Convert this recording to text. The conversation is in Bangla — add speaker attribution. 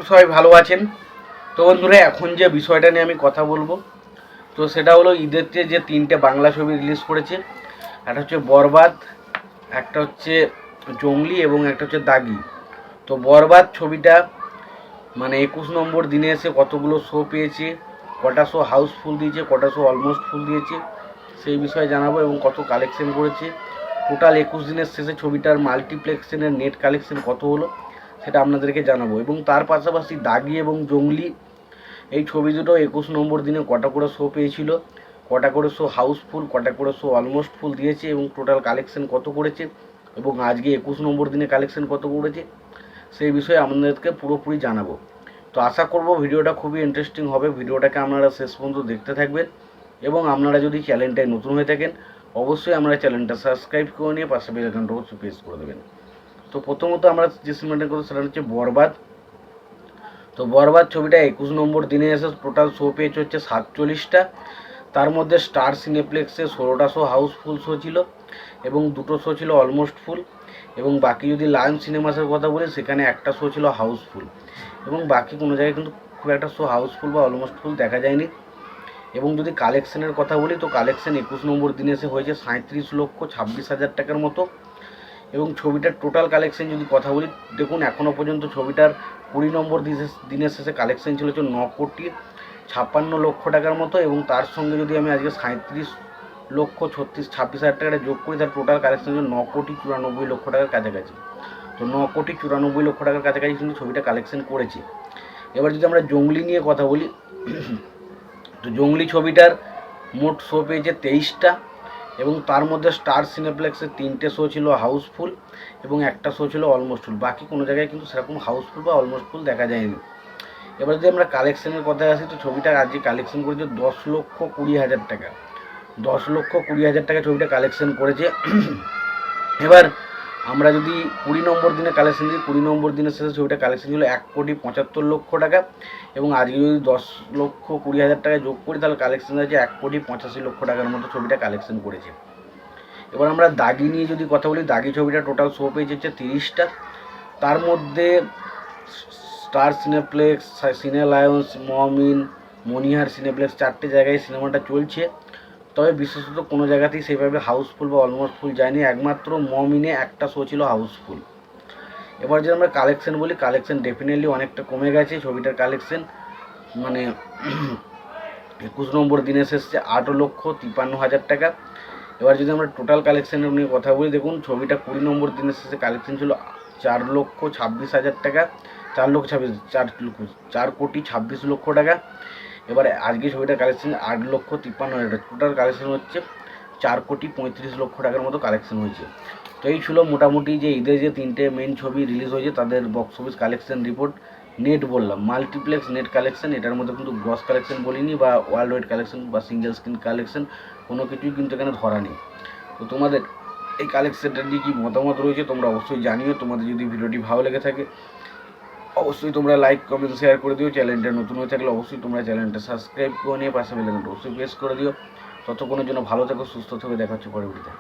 Speaker 1: করব সবাই ভালো আছেন। তো বন্ধুরা, এখন যে বিষয়টা নিয়ে আমি কথা বলবো, তো সেটা হলো ঈদের যে তিনটে বাংলা ছবি রিলিজ করেছে। একটা হচ্ছে বরবাদ, একটা হচ্ছে জঙ্গলি এবং একটা হচ্ছে দাগি। তো বরবাদ ছবিটা মানে 21 নম্বর দিনে এসে কতগুলো শো পেয়েছে, কটা শো হাউসফুল দিয়েছে, কটা শো অলমোস্ট ফুল দিয়েছে, সেই বিষয়ে জানাবো এবং কত কালেকশন করেছে। টোটাল 21 দিনের শেষে ছবিটার মাল্টিপ্লেক্সের নেট কালেকশন কত হলো সেটা আপনাদেরকে জানাবো। এবং তার পাশাপাশি দাগি এবং জঙ্গলি এই ছবি দুটো 21 নম্বর দিনে কটা করে শো পেয়েছিল, কটা করে শো হাউসফুল, কটা করে শো অলমোস্ট ফুল দিয়েছে এবং টোটাল কালেকশন কত করেছে, এবং আজকে 21 নম্বর দিনে কালেকশন কত করেছে সেই বিষয়ে আপনাদেরকে পুরোপুরি জানাবো। তো আশা করব ভিডিওটা খুবই ইন্টারেস্টিং হবে। ভিডিওটাকে আপনারা শেষ পর্যন্ত দেখতে থাকবেন এবং আপনারা যদি চ্যানেলটায় নতুন হয়ে থাকেন অবশ্যই আপনারা চ্যানেলটা সাবস্ক্রাইব করে নিয়ে পাশে বেল আইকনটা অবশ্যই প্রেস করে দেবেন। তো প্রথমত আমরা যে সিনেমাটা করবো সেটা হচ্ছে বরবাদ। তো বরবাদ ছবিটা 21 নম্বর দিনে এসে টোটাল শো পেয়েছে হচ্ছে 47টা। তার মধ্যে স্টার সিনেপ্লেক্সে 16টা শো হাউসফুল শো ছিল এবং 2টো শো ছিল অলমোস্ট ফুল, এবং বাকি যদি লায়ন সিনেমাসের কথা বলি সেখানে একটা শো ছিল হাউসফুল, এবং বাকি কোনো জায়গায় কিন্তু খুব একটা শো হাউসফুল বা অলমোস্ট ফুল দেখা যায়নি। এবং যদি কালেকশনের কথা বলি তো কালেকশন 21 নম্বর দিনে এসে হয়েছে 37,26,000 টাকার মতো। এবং ছবিটার টোটাল কালেকশন যদি কথা বলি, দেখুন এখনও পর্যন্ত ছবিটার 20 নম্বর দিনের শেষে কালেকশন ছিল হচ্ছে 9,56,00,000 টাকার মতো, এবং তার সঙ্গে যদি আমি আজকে 37,26,000 টাকাটা যোগ করি তার টোটাল কালেকশন হচ্ছে 9,94,00,000 টাকার কাছাকাছি। তো 9,94,00,000 টাকার কাছাকাছি কিন্তু ছবিটা কালেকশন করেছে। এবার যদি আমরা জঙ্গলি নিয়ে কথা বলি, তো জঙ্গলি ছবিটার মোট শো পেয়েছে 23টা, এবং তার মধ্যে স্টার সিনেপ্লেক্সের 3টে শো ছিল হাউসফুল এবং একটা শো ছিল অলমোস্ট ফুল। বাকি কোনো জায়গায় কিন্তু সেরকম হাউসফুল বা অলমোস্ট ফুল দেখা যায়নি। এবার যদি আমরা কালেকশনের কথায় আসি তো ছবিটা আজকে কালেকশন করেছে 10,20,000 টাকা। 10,20,000 টাকা ছবিটা কালেকশন করেছে। এবার আমরা যদি 20 নম্বর দিনে কালেকশন দিই, 20 নম্বর দিনের শেষে ছবিটা কালেকশন ছিল 1,75,00,000 টাকা, এবং আজকে যদি 10,20,000 টাকা যোগ করি তাহলে কালেকশন আছে 1,85,00,000 টাকার মতো ছবিটা কালেকশন করেছে। এবার আমরা দাগি নিয়ে যদি কথা বলি, দাগি ছবিটা টোটাল শো পেয়েছে হচ্ছে 30টা। তার মধ্যে স্টার সিনেপ্লেক্স, সিনে লায়ন্স, মমিন, মনিহার সিনেপ্লেক্স 4টে জায়গায় সিনেমাটা চলছে। তবে বিশেষত কোনো জায়গাতেই সেইভাবে হাউসফুল বা অলমোস্ট ফুল যায়নি, একমাত্র মমিনে একটা শো ছিল হাউসফুল। এবার যদি আমরা কালেকশন বলি, কালেকশন ডেফিনেটলি অনেকটা কমে গেছে ছবিটার কালেকশন, মানে 21 নম্বর দিনে এসেছে 8,53,000 টাকা। এবার যদি আমরা টোটাল কালেকশানের নিয়ে কথা বলি, দেখুন ছবিটা 20 নম্বর দিনের শেষে কালেকশন ছিল 4,26,000 টাকা, 4,26,000 টাকা। এবারে আজকে ছবিটার কালেকশন 8,53,000 টাকা। টোটাল কালেকশন হচ্ছে 4,35,00,000 টাকার মতো কালেকশন হয়েছে। তো এই ছিল মোটামুটি যে ঈদের যে তিনটে মেন ছবি রিলিজ হয়েছে তাদের box office collection report. Net বললাম, মাল্টিপ্লেক্স নেট কালেকশন, এটার মধ্যে কিন্তু গ্রস কালেকশন বলিনি বা ওয়ার্ল্ড ওয়াইড কালেকশন বা সিঙ্গেল স্ক্রিন কালেকশন কোনো কিছুই কিন্তু এখানে ধরা নেই। তো তোমাদের এই কালেকশনটা নিয়ে কী মতামত রয়েছে তোমরা অবশ্যই জানিও। তোমাদের যদি ভিডিওটি ভালো লেগে থাকে অবশ্যই তোমরা লাইক কমেন্ট শেয়ার করে দিও। চ্যানেলটা নতুন হয়ে থাকলে অবশ্যই তোমরা চ্যানেলটা সাবস্ক্রাইব করে নিয়ে পাশে বেল আইকনটা অবশ্যই প্রেস করে দিও। ততক্ষণের জন্য ভালো থেকো, সুস্থ থেকো, দেখা হচ্ছে পরবর্তীতে।